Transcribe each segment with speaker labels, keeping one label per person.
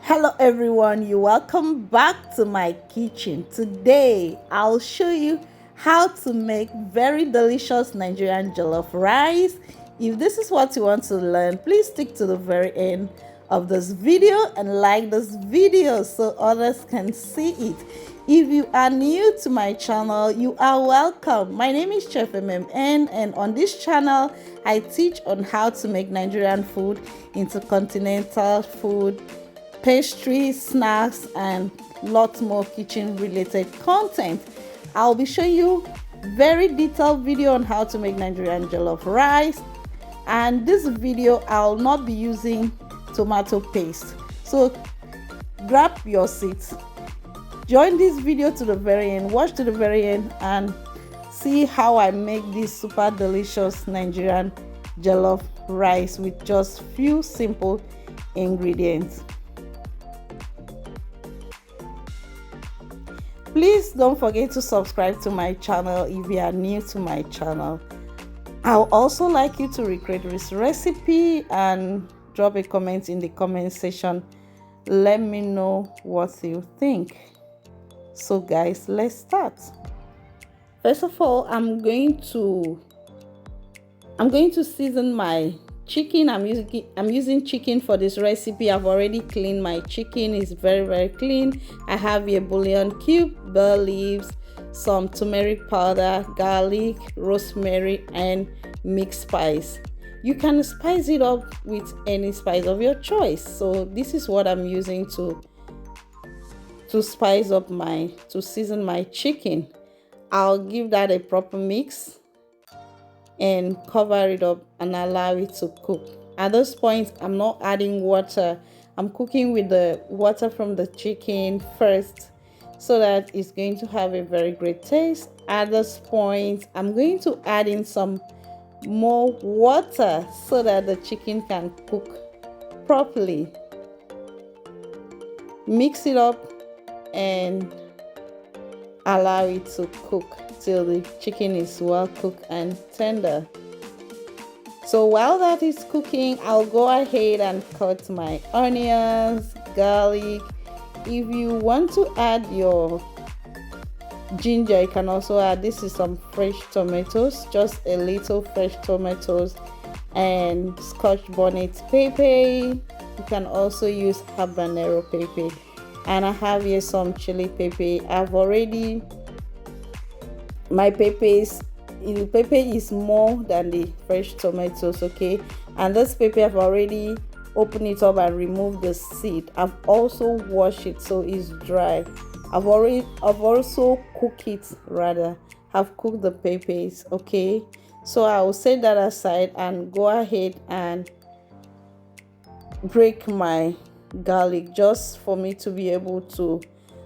Speaker 1: Hello everyone, you welcome back to my kitchen. Today I'll show you how to make very delicious Nigerian jollof rice. If this is what you want to learn, please stick to the very end of this video and like this video so others can see it. If you are new to my channel, you are welcome. My name is Chef MMN, and on this channel I teach on how to make Nigerian food into continental food, pastries, snacks, and lots more kitchen related content. I'll be showing you very detailed video on how to make Nigerian jollof rice, and this video I'll not be using tomato paste, so grab your seats, join this video to the very end, watch to the very end, and see how I make this super delicious Nigerian jollof rice with just few simple ingredients. Please don't forget to subscribe to my channel if you are new to my channel. I would also like you to recreate this recipe and drop a comment in the comment section. Let me know what you think. So guys, let's start. First of all, I'm going to season my chicken. I'm using chicken for this recipe. I've already cleaned my chicken. It's very clean. I have a bouillon cube, bay leaves, some turmeric powder, garlic, rosemary, and mixed spice. You can spice it up with any spice of your choice. So this is what I'm using to season my chicken. I'll give that a proper mix and cover it up and allow it to cook. At this point, I'm not adding water. I'm cooking with the water from the chicken first so that it's going to have a very great taste. At this point, I'm going to add in some more water so that the chicken can cook properly. Mix it up and allow it to cook till the chicken is well cooked and tender. So while that is cooking, I'll go ahead and cut my onions, garlic. If you want to add your ginger, you can also add. This is some fresh tomatoes, just a little fresh tomatoes, and scotch bonnet pepper. You can also use habanero pepper, and I have here some chili pepper. My pepper is more than the fresh tomatoes, okay? And this pepper, I've already opened it up and removed the seed. I've also washed it so it's dry. I've also cooked it, have cooked the peppers, okay? So I will set that aside and go ahead and break my garlic, just for me to be able to.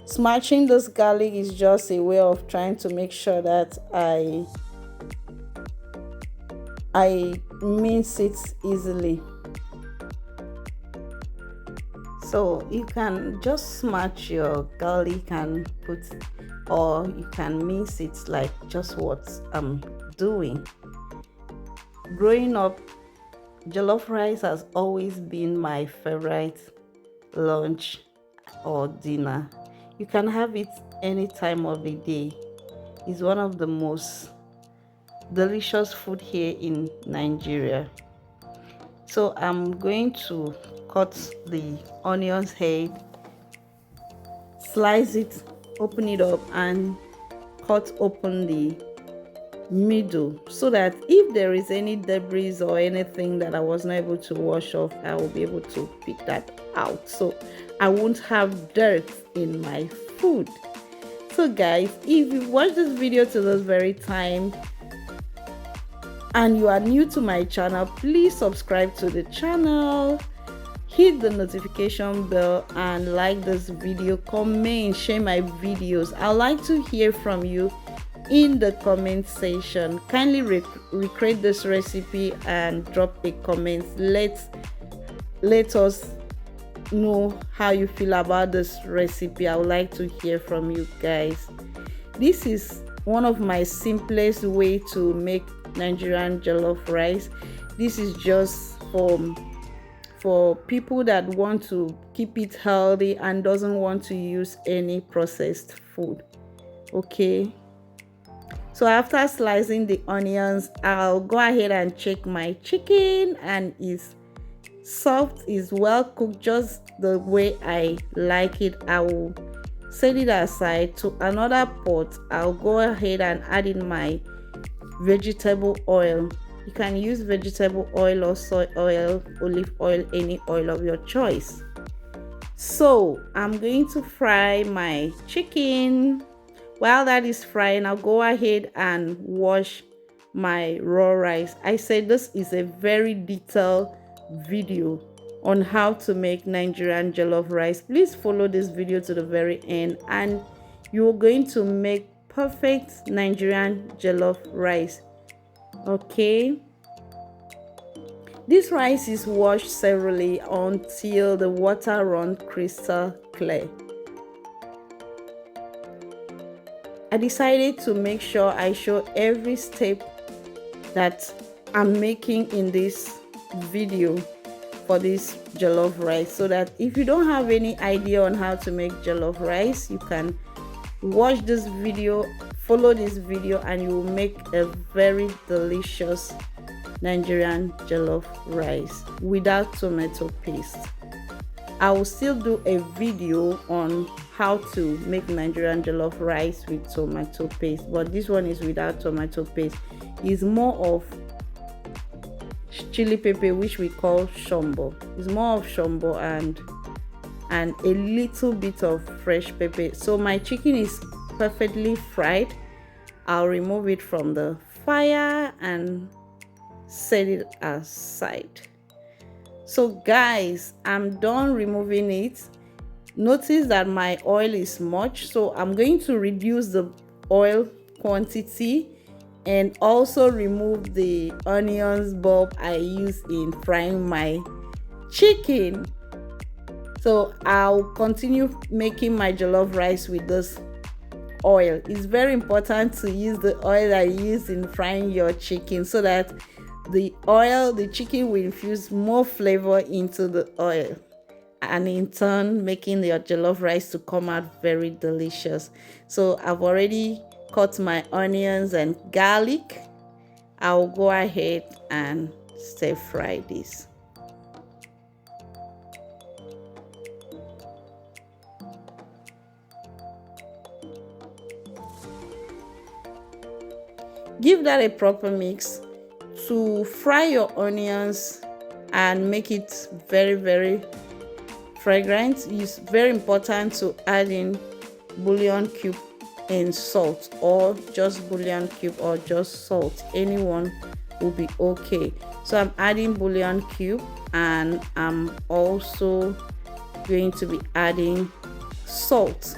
Speaker 1: Smashing this garlic is just a way of trying to make sure that I mince it easily. So you can just smash your garlic and or you can mince it like just what I'm doing. Growing up, jollof rice has always been my favorite lunch or dinner. You can have it any time of the day. It's one of the most delicious food here in Nigeria. So I'm going to cut the onions head, slice it, open it up, and cut open the middle so that if there is any debris or anything that I was not able to wash off, I will be able to pick that out, so I won't have dirt in my food. So guys, if you watch this video to this very time and you are new to my channel, please subscribe to the channel, hit the notification bell, and like this video, comment, share my videos. I'd like to hear from you in the comment section. Kindly recreate this recipe and drop a comment. Let us know how you feel about this recipe. I would like to hear from you guys. This is one of my simplest way to make Nigerian jollof rice. This is just for people that want to keep it healthy and doesn't want to use any processed food. Okay, so after slicing the onions, I'll go ahead and check my chicken, and it's soft, is well cooked, just the way I like it. I will set it aside to another pot. I'll go ahead and add in my vegetable oil. You can use vegetable oil or soy oil, olive oil, any oil of your choice. So I'm going to fry my chicken. While that is frying, I'll go ahead and wash my raw rice. I said this is a very detailed video on how to make Nigerian jollof rice. Please follow this video to the very end, and you're going to make perfect Nigerian jollof rice. Okay, this rice is washed severally until the water runs crystal clear. I decided to make sure I show every step that I'm making in this video for this jollof rice, so that if you don't have any idea on how to make jollof rice, you can watch this video, follow this video, and you will make a very delicious Nigerian jollof rice without tomato paste. I will still do a video on how to make Nigerian jollof rice with tomato paste, but this one is without tomato paste. It's more of chili pepper, which we call shombo. It's more of shombo and a little bit of fresh pepper. So my chicken is perfectly fried. I'll remove it from the fire and set it aside. So guys, I'm done removing it. Notice that my oil is much, so I'm going to reduce the oil quantity and also remove the onions bulb I use in frying my chicken. So I'll continue making my jollof rice with this oil. It's very important to use the oil I use in frying your chicken, so that the chicken will infuse more flavor into the oil, and in turn making your jollof rice to come out very delicious. So I've already cut my onions and garlic. I'll go ahead and stir fry this. Give that a proper mix to fry your onions and make it very, very fragrant. It's very important to add in bouillon cube and salt, or just bouillon cube or just salt. Anyone will be okay. So I'm adding bouillon cube, and I'm also going to be adding salt.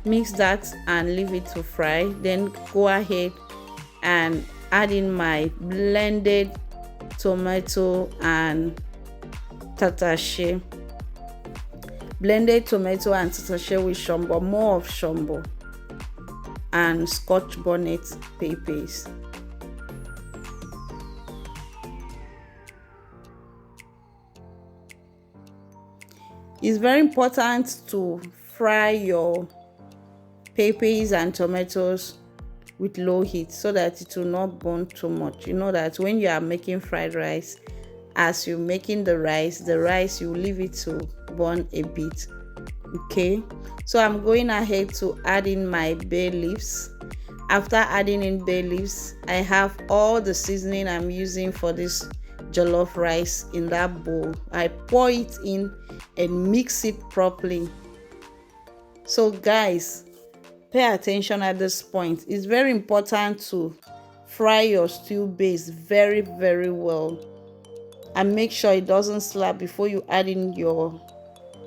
Speaker 1: Mix that and leave it to fry. Then go ahead and add in my blended tomato and tatashe. Blended tomato and tatashe with shombo, more of shombo, and scotch bonnet peppers. It's very important to fry your peppers and tomatoes with low heat, so that it will not burn too much. You know that when you are making fried rice, as you're making the rice you leave it to burn a bit. Okay, so I'm going ahead to add in my bay leaves. After adding in bay leaves, I have all the seasoning I'm using for this jollof rice in that bowl. I pour it in and mix it properly. So guys, pay attention at this point. It's very important to fry your stew base very, very well, and make sure it doesn't slap before you add in your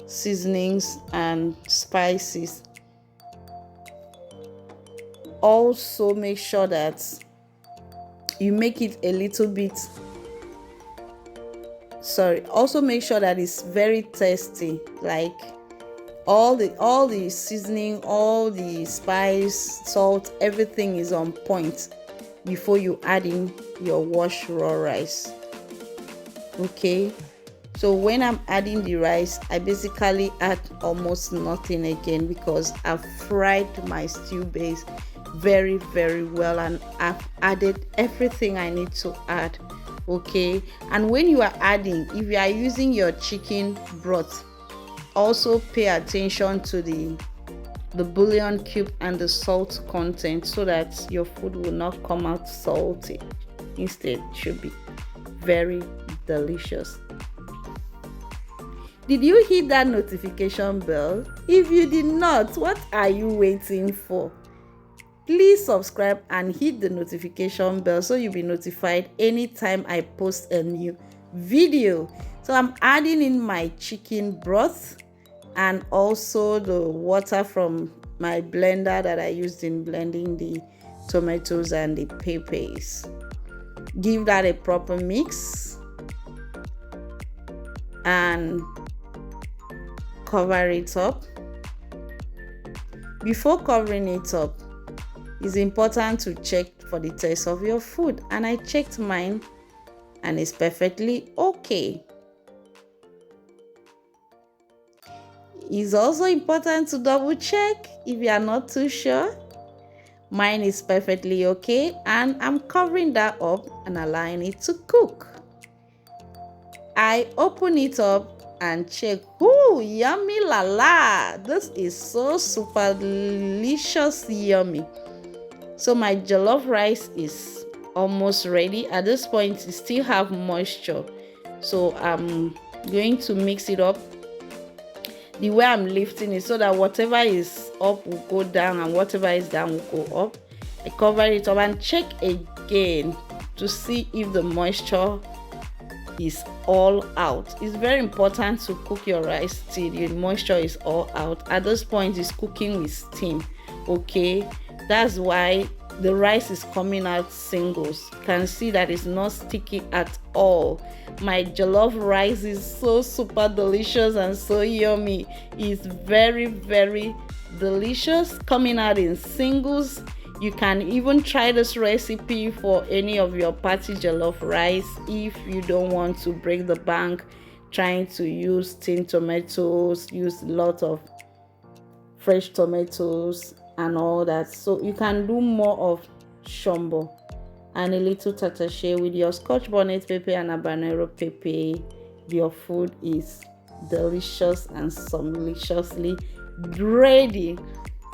Speaker 1: seasonings and spices. Also make sure that you make it a little bit, also make sure that it's very tasty, like all the seasoning, all the spice, salt, everything is on point before you add in your washed raw rice. Okay, so when I'm adding the rice, I basically add almost nothing again because I've fried my stew base very well, and I've added everything I need to add. Okay, and when you are adding, if you are using your chicken broth, also pay attention to the bouillon cube and the salt content, so that your food will not come out salty. Instead, it should be very delicious. Did you hit that notification bell? If you did not, what are you waiting for? Please subscribe and hit the notification bell so you'll be notified anytime I post a new video. So I'm adding in my chicken broth and also the water from my blender that I used in blending the tomatoes and the peppers. Give that a proper mix and cover it up. Before covering it up, it's important to check for the taste of your food, and I checked mine and it's perfectly okay. It's also important to double check if you are not too sure. Mine is perfectly okay, and I'm covering that up and allowing it to cook. I open it up and check. Ooh, yummy la la! This is so super delicious yummy. So my jollof rice is almost ready. At this point, it still have moisture, so I'm going to mix it up the way I'm lifting it, so that whatever is up will go down and whatever is down will go up. I cover it up and check again to see if the moisture is all out. It's very important to cook your rice till the moisture is all out. At this point, it's cooking with steam. Okay, that's why the rice is coming out singles. You can see that it's not sticky at all. My jollof rice is so super delicious and so yummy. It's very delicious, coming out in singles. You can even try this recipe for any of your party jollof rice if you don't want to break the bank trying to use tinned tomatoes, use a lot of fresh tomatoes and all that. So you can do more of shombo and a little tatashe with your scotch bonnet pepper and habanero pepper. Your food is delicious and sumptuously ready.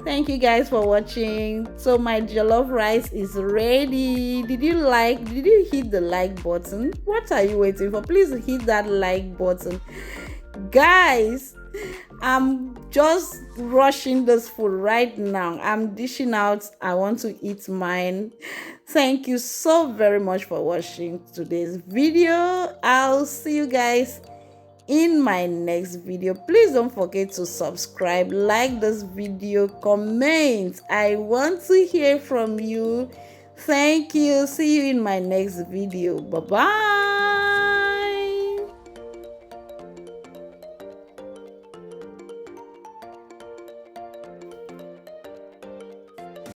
Speaker 1: Thank you guys for watching. So my jollof rice is ready. Did you hit the like button? What are you waiting for? Please hit that like button. Guys, I'm just rushing this food right now. I'm dishing out. I want to eat mine. Thank you so very much for watching today's video. I'll see you guys in my next video. Please don't forget to subscribe, like this video, comment. I want to hear from you. Thank you. See you in my next video. Bye bye.